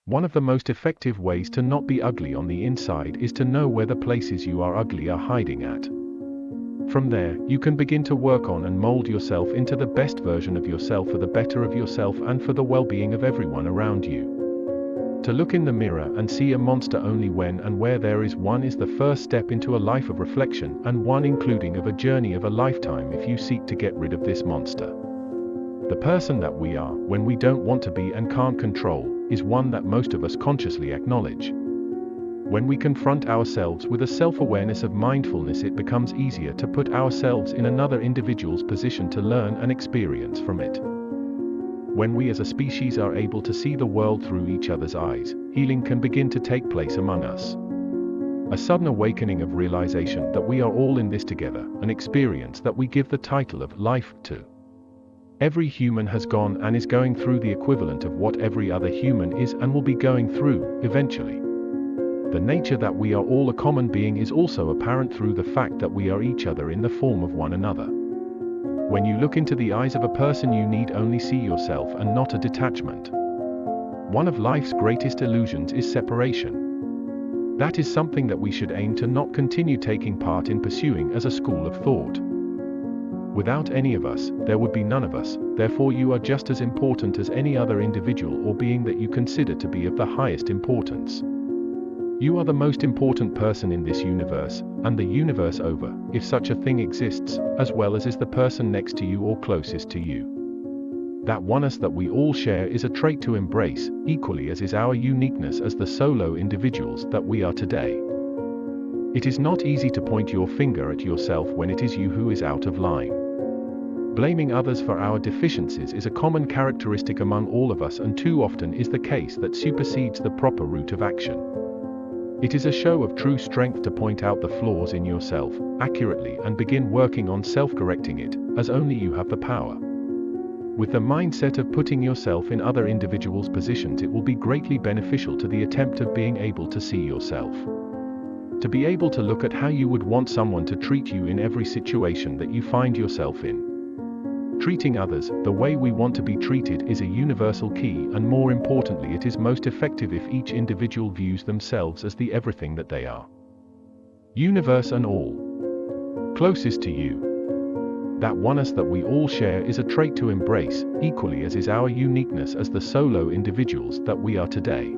One of the most effective ways to not be ugly on the inside is to know where the places you are ugly are hiding at. From there, you can begin to work on and mold yourself into the best version of yourself for the better of yourself and for the well-being of everyone around you. To look in the mirror and see a monster only when and where there is one is the first step into a life of reflection, and one including of a journey of a lifetime if you seek to get rid of this monster. The person that we are, when we don't want to be and can't control, is one that most of us consciously acknowledge. When we confront ourselves with a self-awareness of mindfulness, it becomes easier to put ourselves in another individual's position to learn and experience from it. When we as a species are able to see the world through each other's eyes, healing can begin to take place among us. A sudden awakening of realization that we are all in this together, an experience that we give the title of life to. Every human has gone and is going through the equivalent of what every other human is and will be going through, eventually. The nature that we are all a common being is also apparent through the fact that we are each other in the form of one another. When you look into the eyes of a person, you need only see yourself and not a detachment. One of life's greatest illusions is separation. That is something that we should aim to not continue taking part in pursuing as a school of thought. Without any of us, there would be none of us, therefore you are just as important as any other individual or being that you consider to be of the highest importance. You are the most important person in this universe, and the universe over, if such a thing exists, as well as is the person next to you or closest to you. That oneness that we all share is a trait to embrace, equally as is our uniqueness as the solo individuals that we are today. It is not easy to point your finger at yourself when it is you who is out of line. Blaming others for our deficiencies is a common characteristic among all of us, and too often is the case that supersedes the proper route of action. It is a show of true strength to point out the flaws in yourself accurately and begin working on self-correcting it, as only you have the power. With the mindset of putting yourself in other individuals' positions, it will be greatly beneficial to the attempt of being able to see yourself. To be able to look at how you would want someone to treat you in every situation that you find yourself in. Treating others the way we want to be treated is a universal key, and more importantly, it is most effective if each individual views themselves as the everything that they are. Universe and all. Closest to you. That oneness that we all share is a trait to embrace, equally as is our uniqueness as the solo individuals that we are today.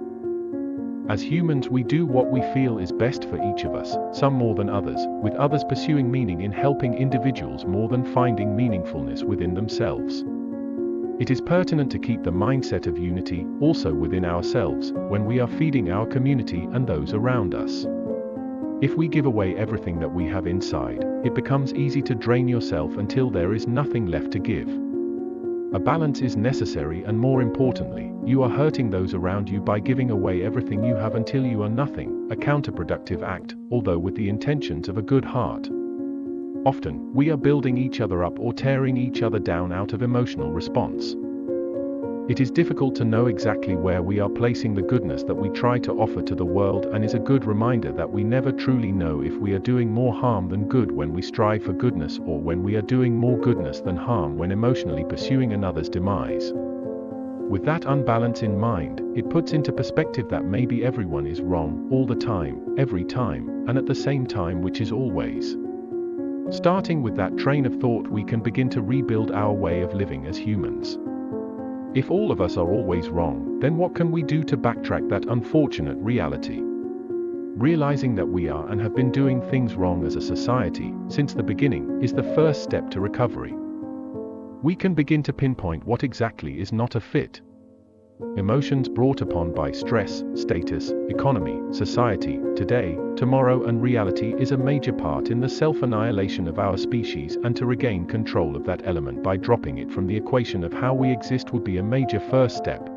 As humans, we do what we feel is best for each of us, some more than others, with others pursuing meaning in helping individuals more than finding meaningfulness within themselves. It is pertinent to keep the mindset of unity also within ourselves when we are feeding our community and those around us. If we give away everything that we have inside, it becomes easy to drain yourself until there is nothing left to give. A balance is necessary, and more importantly, you are hurting those around you by giving away everything you have until you are nothing, a counterproductive act, although with the intentions of a good heart. Often, we are building each other up or tearing each other down out of emotional response. It is difficult to know exactly where we are placing the goodness that we try to offer to the world, and is a good reminder that we never truly know if we are doing more harm than good when we strive for goodness, or when we are doing more goodness than harm when emotionally pursuing another's demise. With that unbalance in mind, it puts into perspective that maybe everyone is wrong, all the time, every time, and at the same time, which is always. Starting with that train of thought, we can begin to rebuild our way of living as humans. If all of us are always wrong, then what can we do to backtrack that unfortunate reality? Realizing that we are and have been doing things wrong as a society since the beginning is the first step to recovery. We can begin to pinpoint what exactly is not a fit. Emotions brought upon by stress, status, economy, society, today, tomorrow, and reality is a major part in the self-annihilation of our species, and to regain control of that element by dropping it from the equation of how we exist would be a major first step,